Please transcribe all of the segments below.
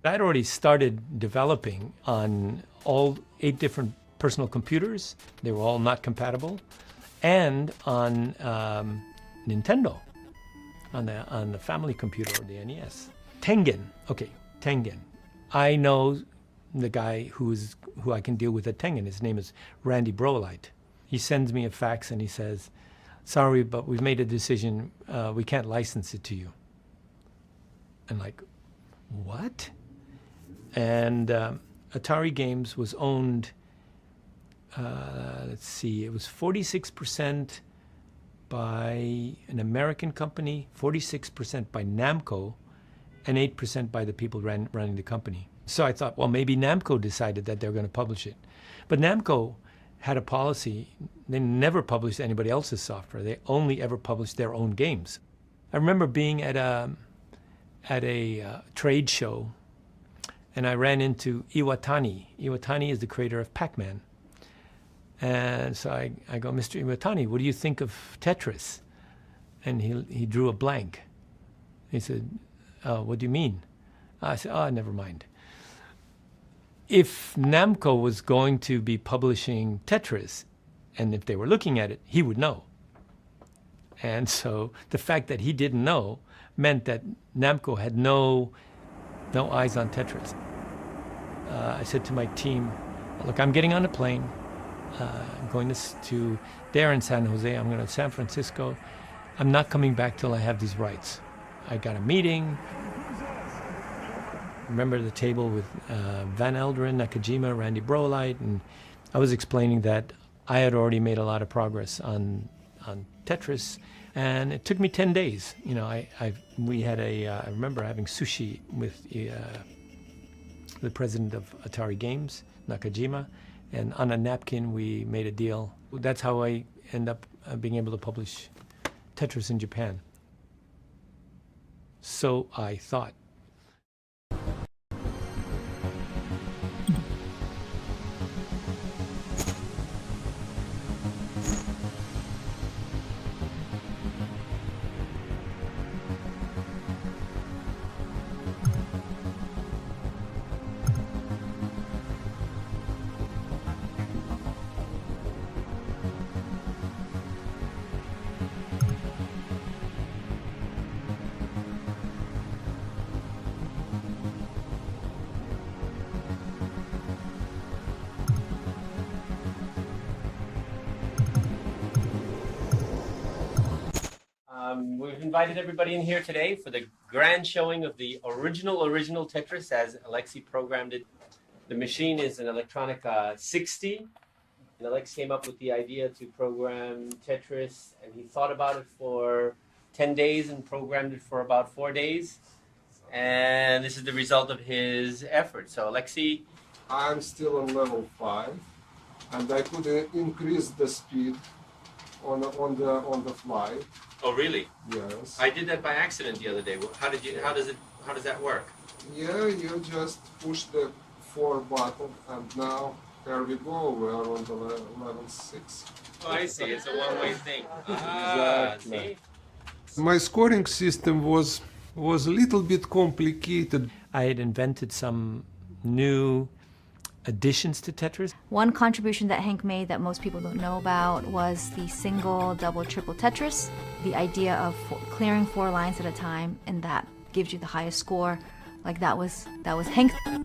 I'd already started developing on all 8 different personal computers. They were all not compatible. And on Nintendo, on the family computer, or the NES. Tengen, okay, Tengen. I know the guy who I can deal with at Tengen. His name is Randy Brolite. He sends me a fax and he says, sorry, but we've made a decision. We can't license it to you. I'm like, what? And Atari Games was owned, let's see, it was 46% by an American company, 46% by Namco, and 8% by the people running the company. So I thought, well, maybe Namco decided that they're going to publish it. But Namco had a policy. They never published anybody else's software. They only ever published their own games. I remember being at a trade show, and I ran into Iwatani. Iwatani is the creator of Pac-Man. And so I go, Mr. Iwatani, what do you think of Tetris? And he drew a blank. He said, what do you mean? I said, never mind. If Namco was going to be publishing Tetris, and if they were looking at it, he would know. And so the fact that he didn't know meant that Namco had no eyes on Tetris. I said to my team, look, I'm getting on a plane. I'm going to there in San Jose. I'm going to San Francisco. I'm not coming back till I have these rights. I got a meeting. Remember the table with Van Elderen, Nakajima, Randy Brolite, and I was explaining that I had already made a lot of progress on Tetris, and it took me 10 days. You know, I remember having sushi with the president of Atari Games, Nakajima, and on a napkin we made a deal. That's how I end up being able to publish Tetris in Japan. So I thought. We've invited everybody in here today for the grand showing of the original Tetris as Alexei programmed it. The machine is an electronic 60, and Alex came up with the idea to program Tetris, and he thought about it for 10 days and programmed it for about 4 days. And this is the result of his effort. So Alexei? I'm still on level 5, and I could increase the speed on the fly. Oh, really? Yes. I did that by accident the other day. How does that work? Yeah, you just push the 4 button, and now there we go. We are on the level 6. Oh, I see. It's a one-way thing. Exactly. See? My scoring system was a little bit complicated. I had invented some new additions to Tetris. One contribution that Hank made that most people don't know about was the single, double, triple Tetris. The idea of clearing 4 lines at a time, and that gives you the highest score. Like that was Hank. In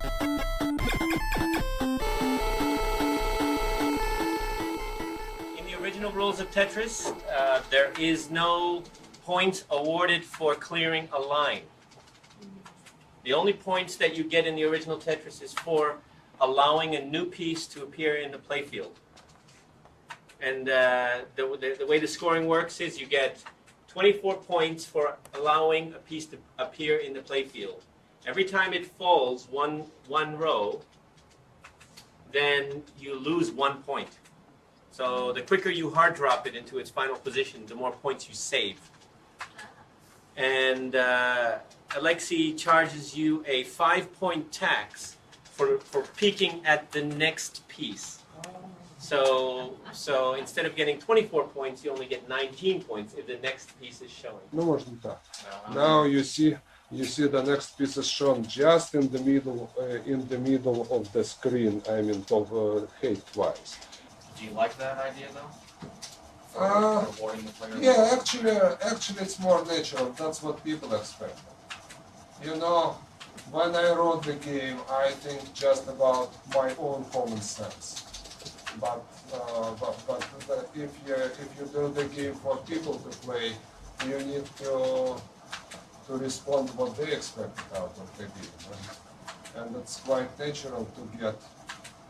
the original rules of Tetris, there is no points awarded for clearing a line. The only points that you get in the original Tetris is for allowing a new piece to appear in the playfield. And the way the scoring works is you get 24 points for allowing a piece to appear in the playfield. Every time it falls one row, then you lose 1 point. So the quicker you hard drop it into its final position, the more points you save. And Alexei charges you a 5-point tax for peeking at the next piece. So instead of getting 24 points, you only get 19 points if the next piece is showing. No, можно так. Now you see You see the next piece is shown just in the middle of the screen, I mean, height-wise. Do you like that idea though? Uh, Rewarding the player? Yeah, actually it's more natural. That's what people expect. You know, when I wrote the game, I think just about my own common sense. But if you do the game for people to play, you need to respond to what they expect out of the game. And it's quite natural to get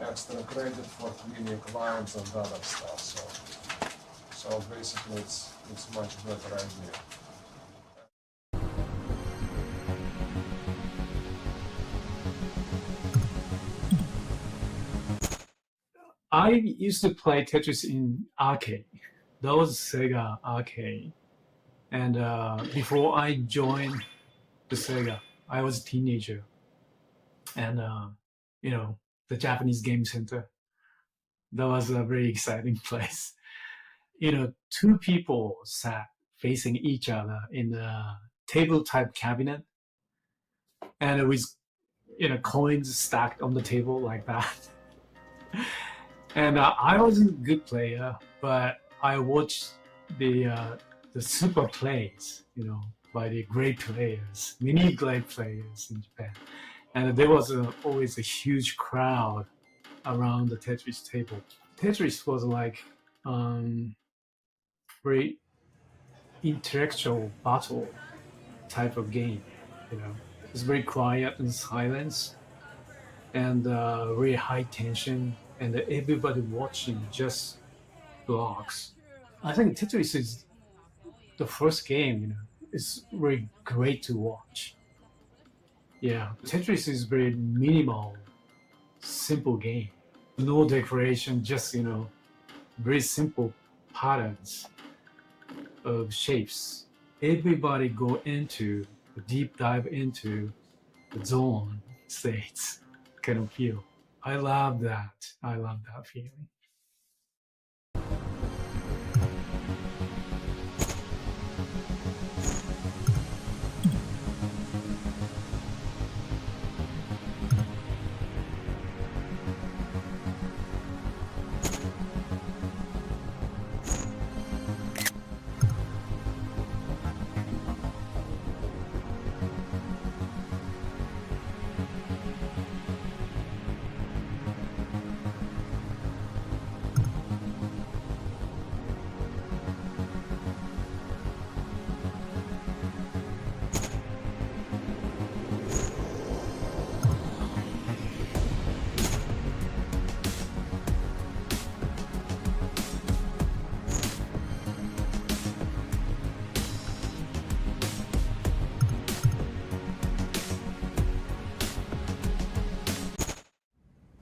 extra credit for cleaning lines and other stuff. So basically, it's much better idea. I used to play Tetris in arcade. That was Sega arcade. And before I joined the Sega, I was a teenager. And, the Japanese Game Center, that was a very exciting place. Two people sat facing each other in a table type cabinet. And it was, coins stacked on the table like that. And I wasn't a good player, but I watched the super plays, by the great players, many great players in Japan. And there was always a huge crowd around the Tetris table. Tetris was like very intellectual battle type of game, It's very quiet and silence, and very high tension, and everybody watching just blocks. I think Tetris is the first game, it's very great to watch. Yeah, Tetris is very minimal, simple game. No decoration, just, very simple patterns of shapes. Everybody go into, deep dive into the zone states kind of feel. I love that. I love that feeling.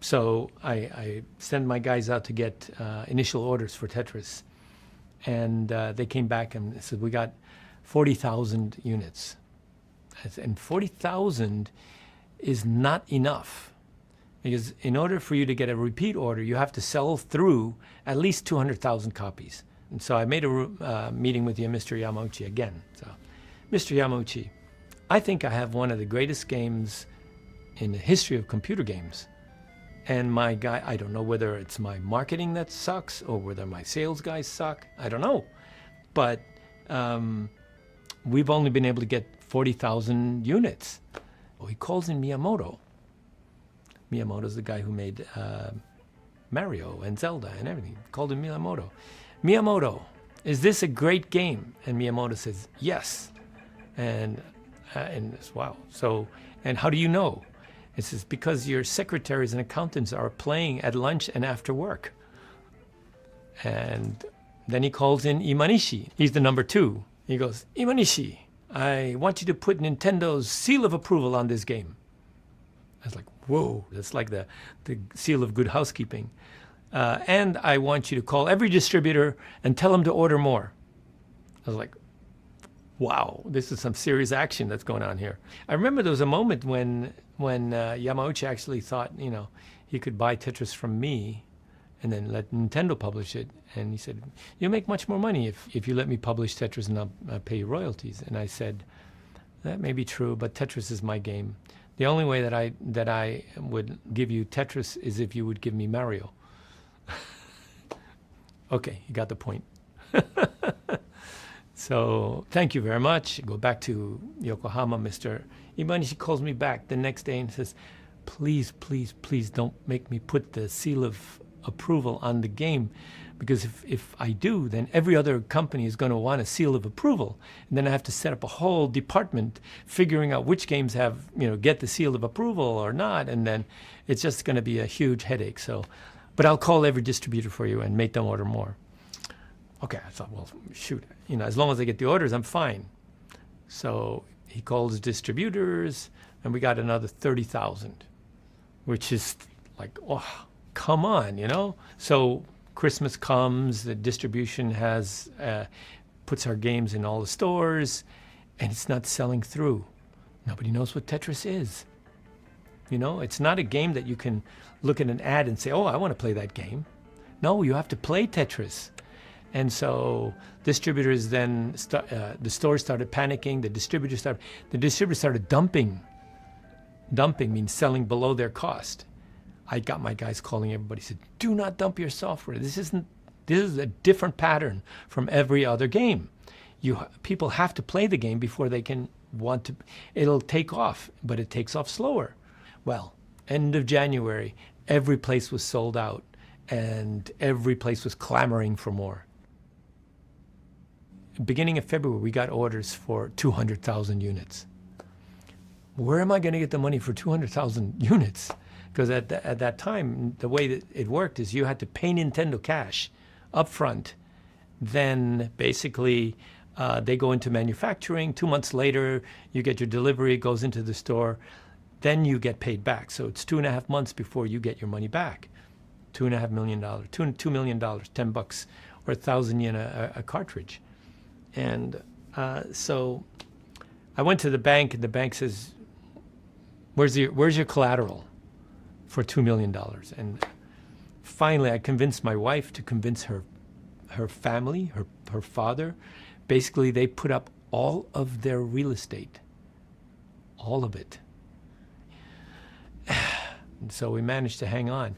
So I send my guys out to get initial orders for Tetris, and they came back and said, we got 40,000 units. And 40,000 is not enough, because in order for you to get a repeat order, you have to sell through at least 200,000 copies. And so I made a meeting with you, Mr. Yamauchi, again. So, Mr. Yamauchi, I think I have one of the greatest games in the history of computer games. And my guy, I don't know whether it's my marketing that sucks or whether my sales guys suck. I don't know. But we've only been able to get 40,000 units. Well, he calls in Miyamoto. Miyamoto's the guy who made Mario and Zelda and everything. He called him Miyamoto. Miyamoto, is this a great game? And Miyamoto says, yes. And it's, wow. So, and how do you know? It says, because your secretaries and accountants are playing at lunch and after work. And then he calls in Imanishi. He's the number 2. He goes, Imanishi, I want you to put Nintendo's seal of approval on this game. I was like, whoa, that's like the seal of good housekeeping. And I want you to call every distributor and tell them to order more. I was like, wow, this is some serious action that's going on here. I remember there was a moment when Yamauchi actually thought, he could buy Tetris from me and then let Nintendo publish it. And he said, you'll make much more money if you let me publish Tetris and I'll pay you royalties. And I said, That may be true, but Tetris is my game. The only way that I would give you Tetris is if you would give me Mario. Okay, you got the point. So thank you very much. Go back to Yokohama. Mr. Imanishi calls me back the next day and says, please, please, please don't make me put the seal of approval on the game, because if I do, then every other company is going to want a seal of approval, and then I have to set up a whole department figuring out which games have, get the seal of approval or not, and then it's just going to be a huge headache. So, but I'll call every distributor for you and make them order more. Okay, I thought, well, shoot, as long as I get the orders, I'm fine. So he calls distributors, and we got another 30,000, which is like, oh, come on, So Christmas comes, the distribution has puts our games in all the stores, and it's not selling through. Nobody knows what Tetris is. It's not a game that you can look at an ad and say, oh, I want to play that game. No, you have to play Tetris. And so distributors then, the stores started panicking, the distributors started dumping. Dumping means selling below their cost. I got my guys calling everybody, said, do not dump your software. This is a different pattern from every other game. People have to play the game before they can it'll take off, but it takes off slower. Well, end of January, every place was sold out, and every place was clamoring for more. Beginning of February, we got orders for 200,000 units. Where am I going to get the money for 200,000 units? Because at that time, the way that it worked is you had to pay Nintendo cash up front. Then basically, they go into manufacturing. 2 months later, you get your delivery, it goes into the store. Then you get paid back. So it's 2.5 months before you get your money back. $2.5 million, $2 million, $10 or 1,000 yen a cartridge. And so I went to the bank, and the bank says, where's your collateral for $2 million? And finally, I convinced my wife to convince her family, her father. Basically, they put up all of their real estate, all of it. And so we managed to hang on.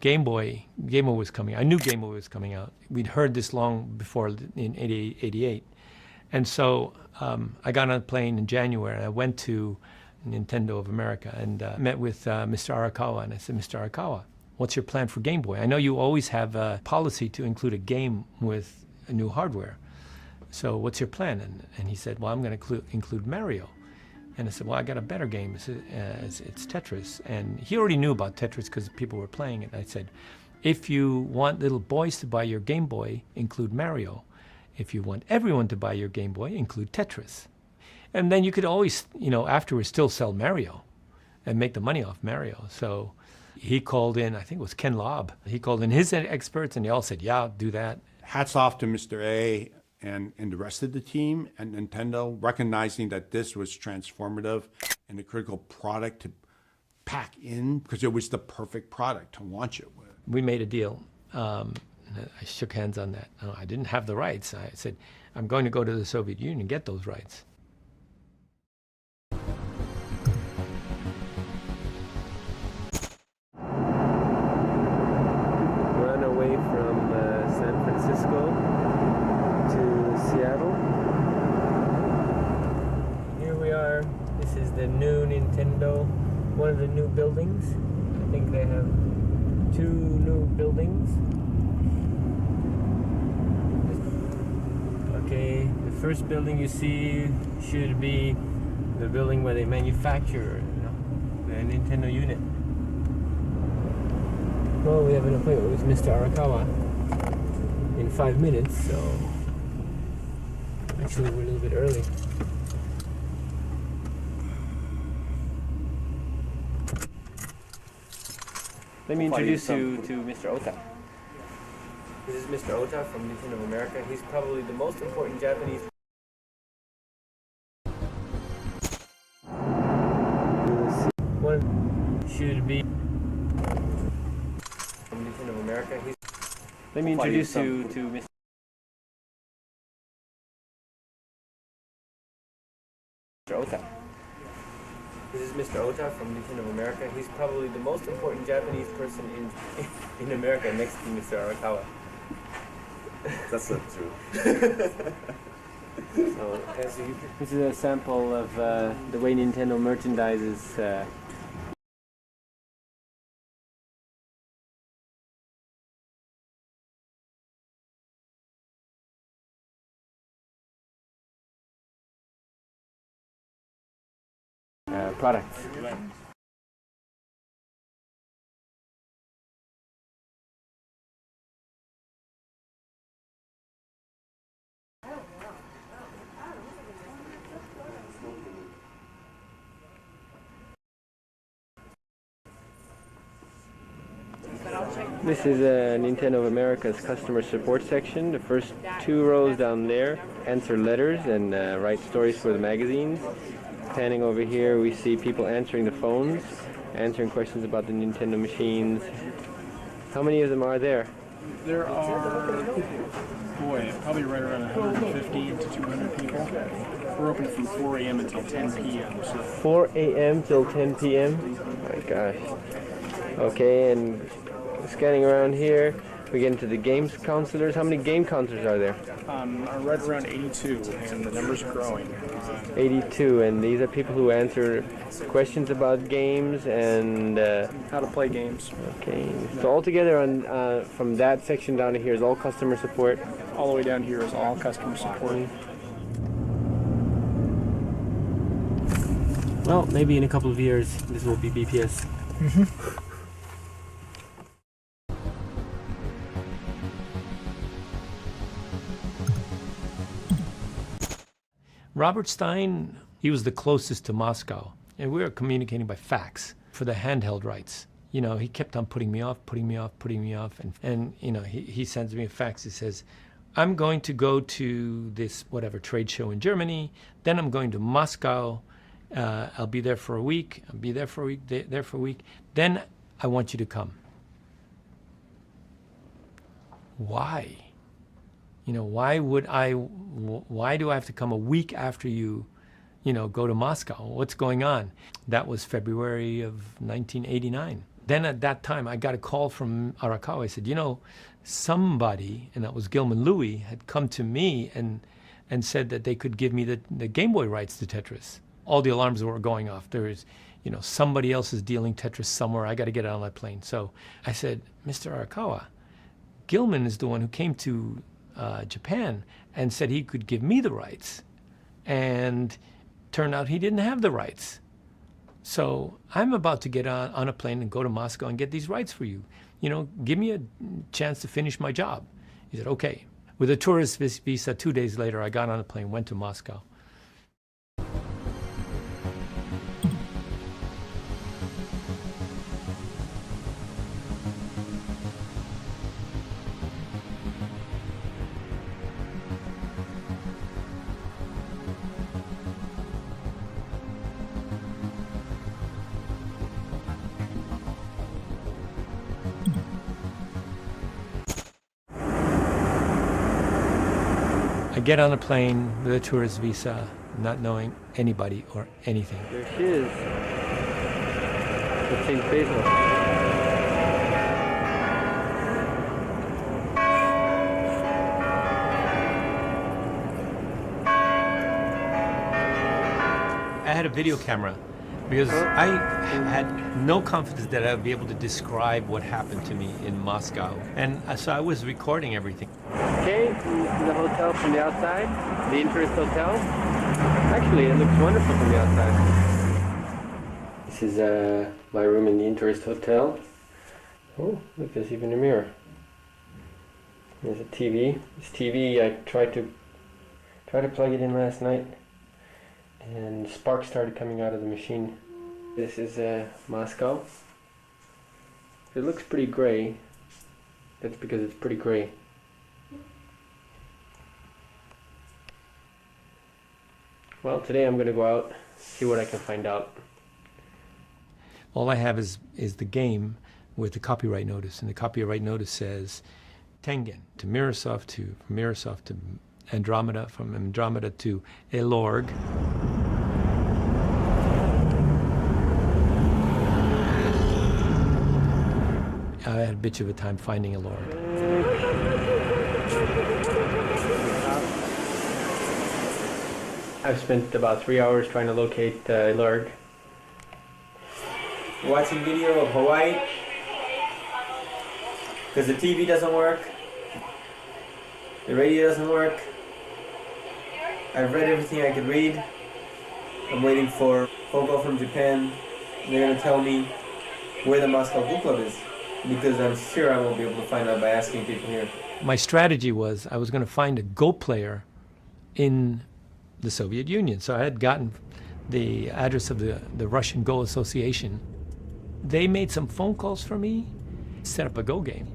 Game Boy was coming. I knew Game Boy was coming out. We'd heard this long before in 88. And so I got on a plane in January, and I went to Nintendo of America and met with Mr. Arakawa. And I said, Mr. Arakawa, what's your plan for Game Boy? I know you always have a policy to include a game with a new hardware. So what's your plan? And he said, well, I'm going to include Mario. And I said, well, I got a better game. It's Tetris. And he already knew about Tetris because people were playing it. And I said, if you want little boys to buy your Game Boy, include Mario. If you want everyone to buy your Game Boy, include Tetris. And then you could always, afterwards still sell Mario and make the money off Mario. So he called in, I think it was Ken Lobb. He called in his experts, and they all said, yeah, do that. Hats off to Mr. A and the rest of the team and Nintendo, recognizing that this was transformative and a critical product to pack in because it was the perfect product to launch it with. We made a deal. I shook hands on that. I didn't have the rights. I said, I'm going to go to the Soviet Union and get those rights. We're on our way from San Francisco to Seattle. Here we are. This is the new Nintendo, one of the new buildings. I think they have 2 new buildings. Okay, the first building you see should be the building where they manufacture the Nintendo unit. Well, we have an appointment with Mr. Arakawa in 5 minutes, so actually we're a little bit early. Let me introduce you to Mr. Ota. This is Mr. Ota from Nintendo of America. He's probably the most important Japanese. One should be from Nintendo of America. Let me introduce you to Mr. Ota. This is Mr. Ota from Nintendo of America. He's probably the most important Japanese person in America next to Mr. Arakawa. That's not true. So, this is a sample of the way Nintendo merchandises. Products. This is Nintendo of America's customer support section. The first 2 rows down there answer letters and write stories for the magazines. Panning over here, we see people answering the phones, answering questions about the Nintendo machines. How many of them are there? There are, probably right around 150 to 200 people. We're open from 4 a.m. until 10 p.m. So 4 a.m. till 10 p.m.? Oh my gosh. Okay, and scanning around here, we get into the games counselors. How many game counselors are there? right around 82, and the numbers are growing. 82, and these are people who answer questions about games and How to play games. okay. So altogether, on from that section down to here is all customer support. All the way down here is all customer support. Well, maybe in a couple of years this will be BPS. Robert Stein, he was the closest to Moscow, and we were communicating by fax for the handheld rights. You know, he kept on putting me off, and you know, he sends me a fax. He says, I'm going to go to this whatever trade show in Germany, then I'm going to Moscow, I'll be there for a week, there for a week, then I want you to come. Why? You know, why do I have to come a week after you go to Moscow? What's going on? That was February of 1989. Then at that time, I got a call from Arakawa. I said, you know, somebody, and that was Gilman Louie, had come to me and said that they could give me the Game Boy rights to Tetris. All the alarms were going off. There is, you know, somebody else is dealing Tetris somewhere. I got to get on that plane. So I said, Mr. Arakawa, Gilman is the one who came to Japan and said he could give me the rights. And turned out he didn't have the rights. So I'm about to get on a plane and go to Moscow and get these rights for you. You know, give me a chance to finish my job. He said, okay. With a tourist visa, 2 days later, I got on a plane, went to Moscow. I get on a plane with a tourist visa, not knowing anybody or anything. There she is. The St. Basil. I had a video camera because I had no confidence that I would be able to describe what happened to me in Moscow. And so I was recording everything. Okay, this is the hotel from the outside, the Interest Hotel. Actually, it looks wonderful from the outside. This is my room in the Interest Hotel. Oh, look, there's even a mirror. There's a TV. This TV, I tried to plug it in last night, and sparks started coming out of the machine. This is Moscow. It looks pretty gray. That's because it's pretty gray. Well, today I'm going to go out, see what I can find out. All I have is the game with the copyright notice, and the copyright notice says Tengen to Mirosov, from Mirosov to Andromeda, from Andromeda to Elorg. I had a bitch of a time finding Elorg. I've spent about 3 hours trying to locate Elorg. Watching video of Hawaii because the TV doesn't work, the radio doesn't work. I've read everything I could read. I'm waiting for a phone call from Japan. They're gonna tell me where the Moscow Book Club is because I'm sure I won't be able to find out by asking people here. My strategy was I was going to find a Go player in the Soviet Union. So I had gotten the address of the Russian Go Association. They made some phone calls for me, set up a Go game.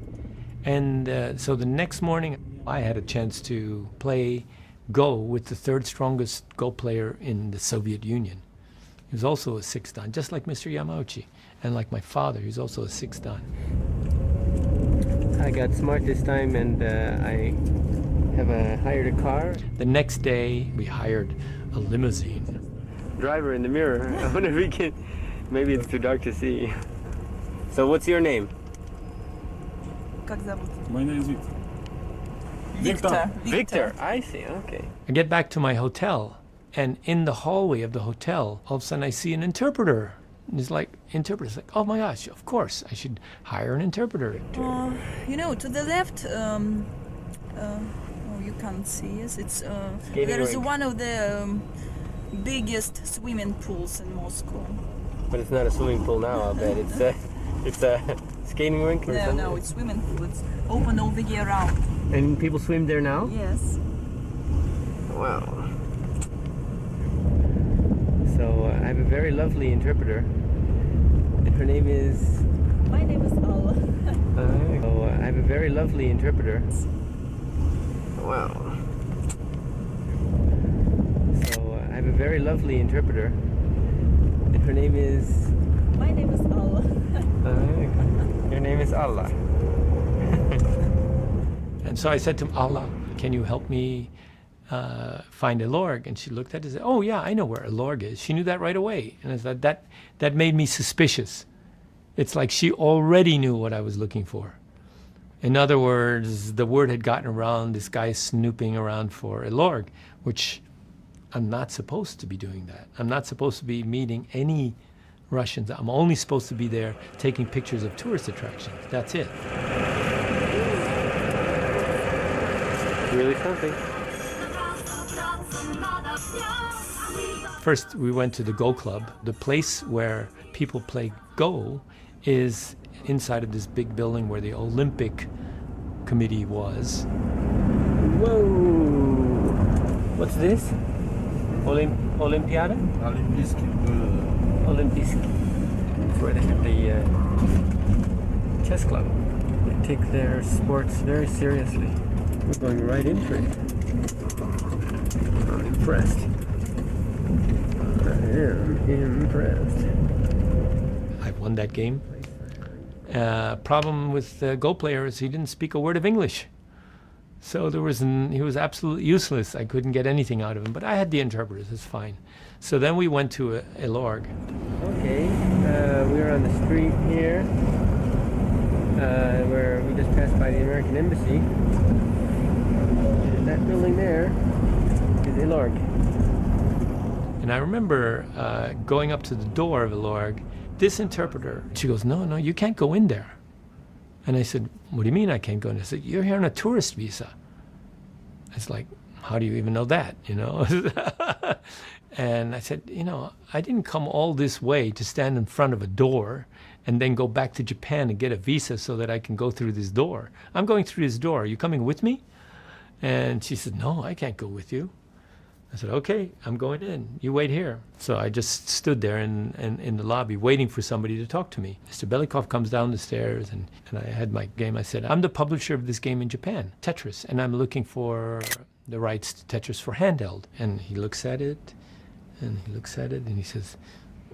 And so the next morning, I had a chance to play Go with the third strongest Go player in the Soviet Union. He was also a 6th Dan, just like Mr. Yamauchi. And like my father, he's also a 6th Dan. I got smart this time and I hired a car. The next day, we hired a limousine. Driver in the mirror. I wonder if we can. Maybe it's too dark to see. So, what's your name? Как зовут? My name is Victor. Victor. Victor. I see. Okay. I get back to my hotel, and in the hallway of the hotel, all of a sudden I see an interpreter. And it's like, interpreter. It's like, oh my gosh, of course, I should hire an interpreter. You know, to the left, you can't see. Yes, it's there is rink. one of the biggest swimming pools in Moscow. But it's not a swimming pool now. I'll bet it's a skating rink or No, something. no, it's swimming pool. It's open all the year round. And people swim there now. Yes. Wow. So I have a very lovely interpreter, and her name is. My name is Alla. So I have a very lovely interpreter. Wow. So I have a very lovely interpreter, and her name is. My name is Alla. Your name is Allah. And so I said to him, Allah, can you help me find Elorg? And she looked at it and said, oh yeah, I know where Elorg is. She knew that right away. And I said, that made me suspicious. It's like she already knew what I was looking for. In other words, the word had gotten around, this guy snooping around for Elorg, which I'm not supposed to be doing that. I'm not supposed to be meeting any Russians. I'm only supposed to be there taking pictures of tourist attractions. That's it. Really something. First, we went to the Go Club. The place where people play Go is inside of this big building where the Olympic Committee was. Whoa! What's this? Olympiada? Olympiski. That's where they have the chess club. They take their sports very seriously. We're going right into it. I'm impressed. I am impressed. I won that game. Problem with the Go player is he didn't speak a word of English. So he was absolutely useless. I couldn't get anything out of him, but I had the interpreters, it's fine. So then we went to Elorg. Okay, we're on the street here, where we just passed by the American Embassy. And that building there is Elorg. And I remember going up to the door of Elorg, this interpreter, she goes, no, you can't go in there. And I said, what do you mean I can't go in? I said, you're here on a tourist visa. It's like, how do you even know that, you know? And I said, I didn't come all this way to stand in front of a door and then go back to Japan and get a visa so that I can go through this door. I'm going through this door. Are you coming with me? And she said, no, I can't go with you. I said, okay, I'm going in. You wait here. So I just stood there in the lobby waiting for somebody to talk to me. Mr. Belikov comes down the stairs and I had my game. I said, I'm the publisher of this game in Japan, Tetris, and I'm looking for the rights to Tetris for handheld. And he looks at it and he looks at it and he says,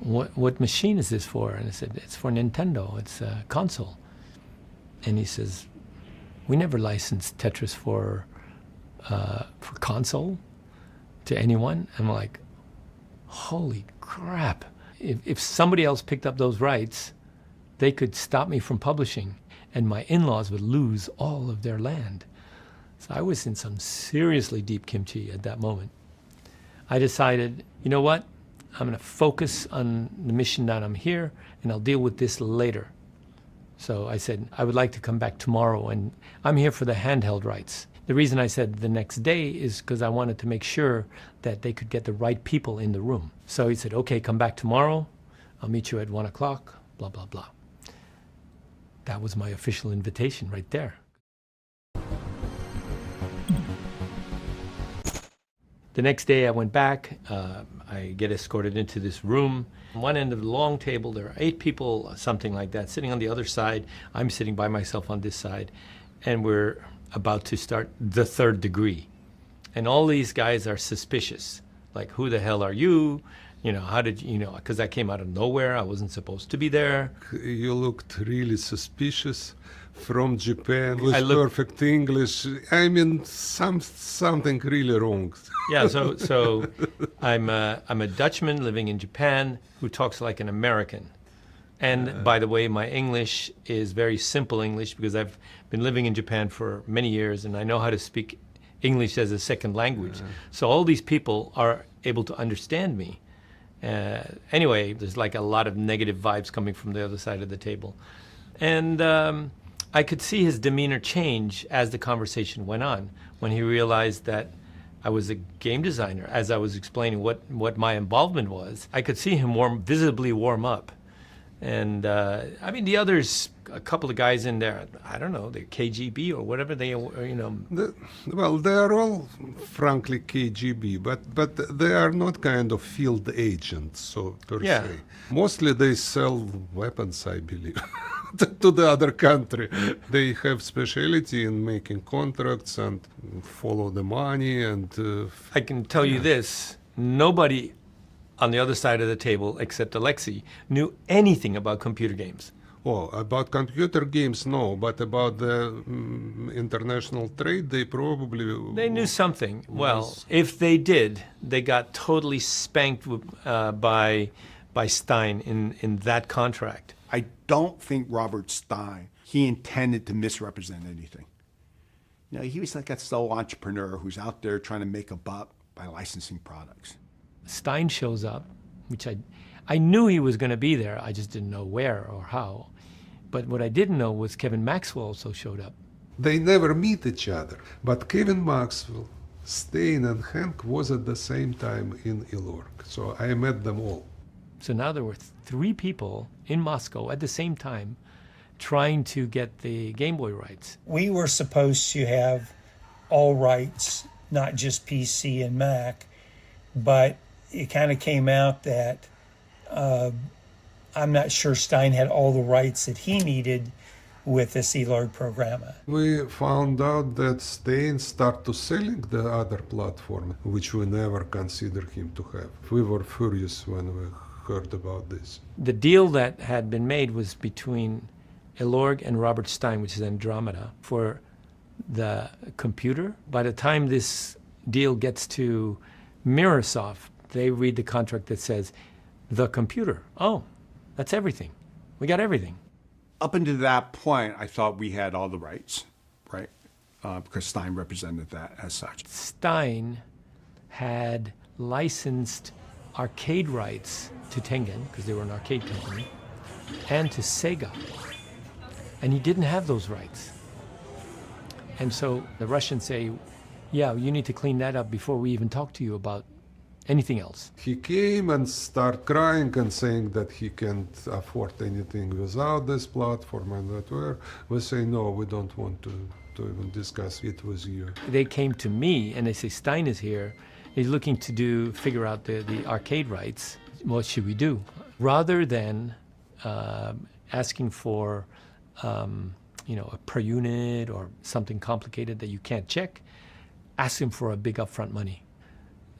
what machine is this for? And I said, it's for Nintendo. It's a console. And he says, we never licensed Tetris for console to anyone. I'm like, holy crap. If somebody else picked up those rights, they could stop me from publishing and my in-laws would lose all of their land. So I was in some seriously deep kimchi at that moment. I decided, you know what? I'm going to focus on the mission that I'm here and I'll deal with this later. So I said, I would like to come back tomorrow and I'm here for the handheld rights. The reason I said the next day is because I wanted to make sure that they could get the right people in the room. So he said, okay, come back tomorrow. I'll meet you at 1 o'clock, blah, blah, blah. That was my official invitation right there. The next day I went back. I get escorted into this room. On one end of the long table, there are 8 people, something like that, sitting on the other side. I'm sitting by myself on this side. And we're about to start the 3rd degree. And all these guys are suspicious. Like, who the hell are you? How did you know? Because I came out of nowhere. I wasn't supposed to be there. You looked really suspicious from Japan with perfect English. I mean, something really wrong. Yeah, so I'm a Dutchman living in Japan who talks like an American. And by the way, my English is very simple English because I've been living in Japan for many years and I know how to speak English as a second language. So all these people are able to understand me. Anyway, there's like a lot of negative vibes coming from the other side of the table. And I could see his demeanor change as the conversation went on when he realized that I was a game designer. As I was explaining what my involvement was, I could see him visibly warm up. And I mean, the others, a couple of guys in there, I don't know, they're KGB or whatever they, Well, they are all, frankly, KGB, but they are not kind of field agents, so per se. Mostly they sell weapons, I believe, to the other country. They have specialty in making contracts and follow the money and... I can tell you this, nobody on the other side of the table, except Alexei, knew anything about computer games. Oh, about computer games, no, but about the international trade, they probably... They knew something. Well, if they did, they got totally spanked by Stein in that contract. I don't think Robert Stein, he intended to misrepresent anything. You know, he was like a sole entrepreneur who's out there trying to make a buck by licensing products. Stein shows up, which I knew he was going to be there. I just didn't know where or how. But what I didn't know was Kevin Maxwell also showed up. They never meet each other, but Kevin Maxwell, Stein, and Hank was at the same time in Ilorg, so I met them all. So now there were 3 people in Moscow at the same time trying to get the Game Boy rights. We were supposed to have all rights, not just PC and Mac, but it kind of came out that I'm not sure Stein had all the rights that he needed with this Elord programmer. We found out that Stein started selling the other platform, which we never considered him to have. We were furious when we heard about this. The deal that had been made was between Elorg and Robert Stein, which is Andromeda, for the computer. By the time this deal gets to Microsoft, they read the contract that says, the computer. Oh, that's everything. We got everything. Up until that point, I thought we had all the rights, right? Because Stein represented that as such. Stein had licensed arcade rights to Tengen, because they were an arcade company, and to Sega. And he didn't have those rights. And so the Russians say, yeah, you need to clean that up before we even talk to you about anything else. He came and started crying and saying that he can't afford anything without this platform and that. We say, no, we don't want to even discuss it with you. They came to me and they say, Stein is here. He's looking to figure out the arcade rights. What should we do? Rather than asking for a per unit or something complicated that you can't check, ask him for a big upfront money.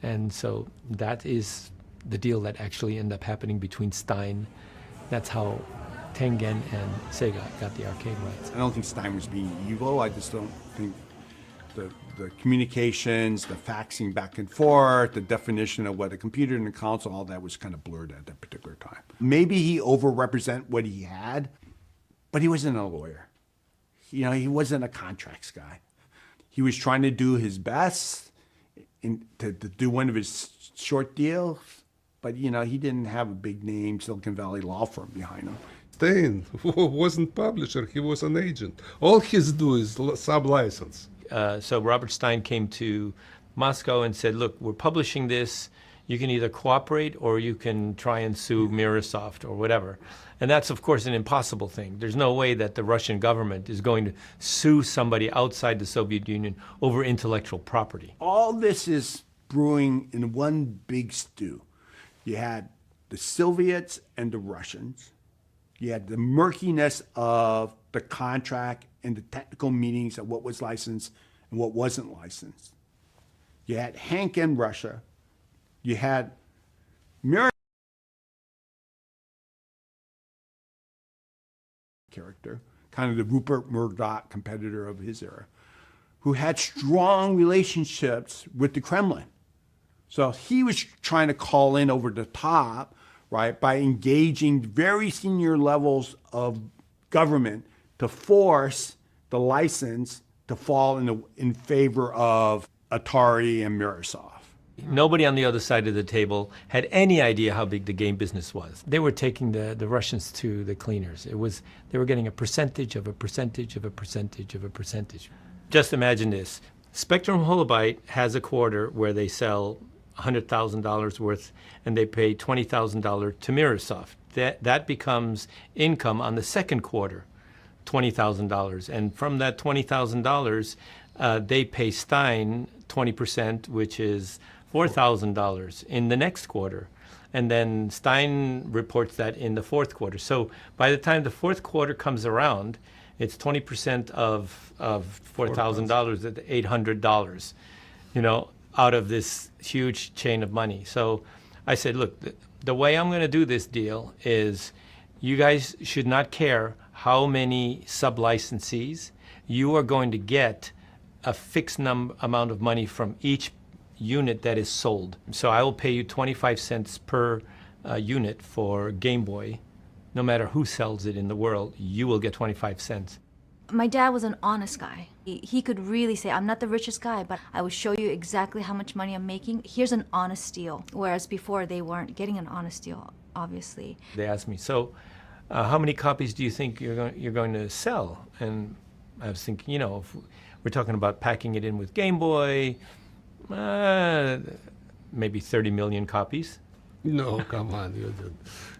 And so that is the deal that actually ended up happening between Stein. That's how Tengen and Sega got the arcade rights. I don't think Stein was being evil. I just don't think the communications, the faxing back and forth, the definition of what a computer and a console, all that was kind of blurred at that particular time. Maybe he overrepresented what he had, but he wasn't a lawyer. You know, he wasn't a contracts guy. He was trying to do his best to do one of his short deals, but you know, he didn't have a big name Silicon Valley law firm behind him. Stein wasn't publisher, he was an agent. All he's do is sub-license. So Robert Stein came to Moscow and said, look, we're publishing this. You can either cooperate or you can try and sue Microsoft or whatever. And that's, of course, an impossible thing. There's no way that the Russian government is going to sue somebody outside the Soviet Union over intellectual property. All this is brewing in one big stew. You had the Soviets and the Russians. You had the murkiness of the contract and the technical meetings of what was licensed and what wasn't licensed. You had Hank and Russia. You had character, kind of the Rupert Murdoch competitor of his era, who had strong relationships with the Kremlin. So he was trying to call in over the top, right, by engaging very senior levels of government to force the license to fall in favor of Atari and Microsoft. Nobody on the other side of the table had any idea how big the game business was. They were taking the Russians to the cleaners. They were getting a percentage of a percentage of a percentage of a percentage. Just imagine this. Spectrum Holobyte has a quarter where they sell $100,000 worth and they pay $20,000 to Microsoft. That becomes income on the second quarter, $20,000. And from that $20,000, they pay Stein 20%, which is $4,000 in the next quarter. And then Stein reports that in the fourth quarter. So by the time the fourth quarter comes around, it's 20% of $4,000 at $800, out of this huge chain of money. So I said, look, the way I'm going to do this deal is you guys should not care how many sub-licensees. You are going to get a fixed amount of money from each unit that is sold. So I will pay you 25 cents per unit for Game Boy, no matter who sells it in the world, you will get 25 cents. My dad was an honest guy. He could really say, I'm not the richest guy, but I will show you exactly how much money I'm making. Here's an honest deal. Whereas before, they weren't getting an honest deal, obviously. They asked me, so how many copies do you think you're going to sell? And I was thinking, you know, if we're talking about packing it in with Game Boy, maybe 30 million copies. No, come on,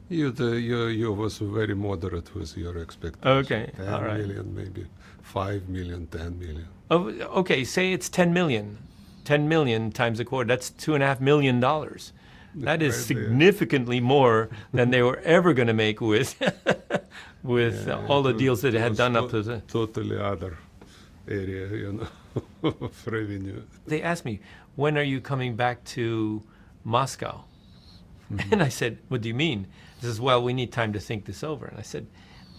you was very moderate with your expectations. Okay, 10 all right. million, maybe 5 million, 10 million. Oh, okay, say it's 10 million. 10 million times a quarter, that's $2.5 million. That is significantly more than they were ever going to make with all the deals that they had done up to the... Totally other area, you know, of revenue. They asked me, when are you coming back to Moscow? And I said, what do you mean? He says, well, we need time to think this over. And I said,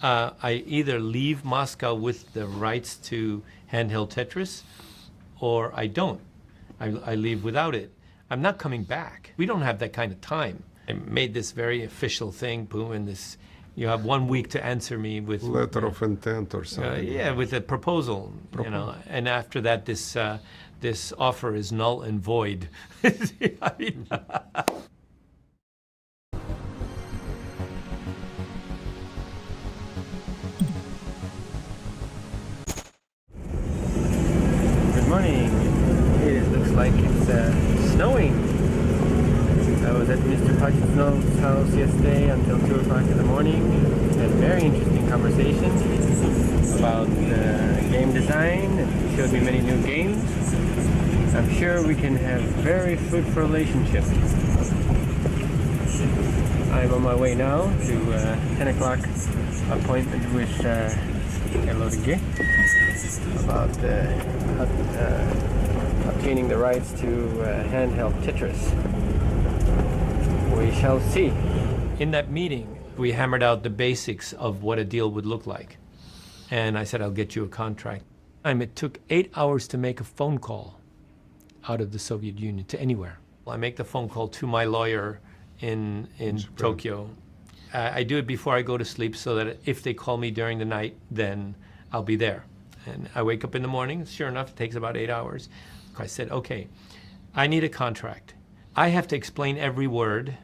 I either leave Moscow with the rights to handheld Tetris, or I don't. I leave without it. I'm not coming back. We don't have that kind of time. I made this very official thing, boom, and this, you have 1 week to answer me with... Letter of intent or something. Yeah, with a proposal, you know, and after that, this offer is null and void. I mean, good morning. It looks like it's snowing. I was at Mr. Pachinov's house yesterday until 2 o'clock in the morning. Had a very interesting conversation about game design, and he showed me many new games. I'm sure we can have very fruitful relationships. I'm on my way now to 10 o'clock appointment with Elodie about obtaining the rights to handheld Tetris. We shall see. In that meeting, we hammered out the basics of what a deal would look like. And I said, I'll get you a contract. It took 8 hours to make a phone call out of the Soviet Union to anywhere. I make the phone call to my lawyer in Tokyo. I do it before I go to sleep so that if they call me during the night, then I'll be there. And I wake up in the morning, sure enough, it takes about 8 hours. I said, okay, I need a contract. I have to explain every word,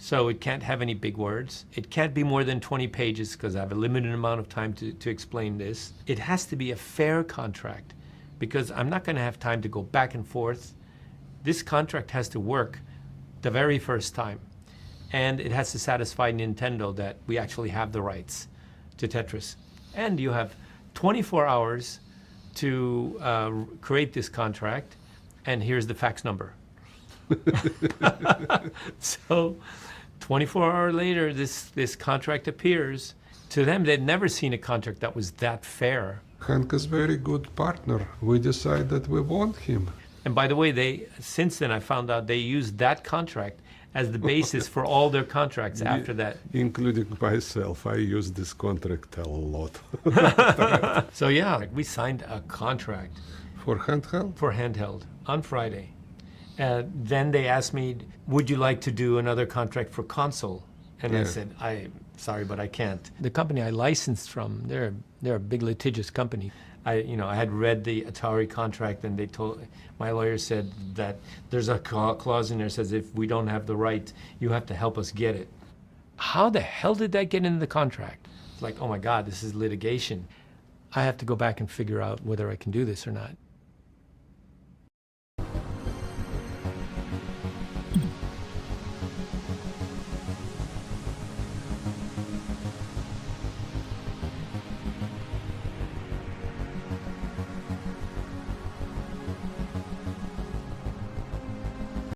so it can't have any big words. It can't be more than 20 pages because I have a limited amount of time to explain this. It has to be a fair contract because I'm not going to have time to go back and forth. This contract has to work the very first time. And it has to satisfy Nintendo that we actually have the rights to Tetris. And you have 24 hours to create this contract, and here's the fax number. So 24 hours later, this contract appears. To them, they'd never seen a contract that was that fair. Hank is a very good partner. We decide that we want him. And by the way, since then I found out they used that contract as the basis for all their contracts after that. Including myself, I use this contract a lot. So yeah, we signed a contract. For handheld? For handheld, on Friday. Then they asked me, would you like to do another contract for console? And I said, sorry, but I can't. The company I licensed from, they're a big litigious company. I had read the Atari contract, and my lawyer said that there's a clause in there that says if we don't have the right, you have to help us get it. How the hell did that get into the contract? It's like, oh my God, this is litigation. I have to go back and figure out whether I can do this or not.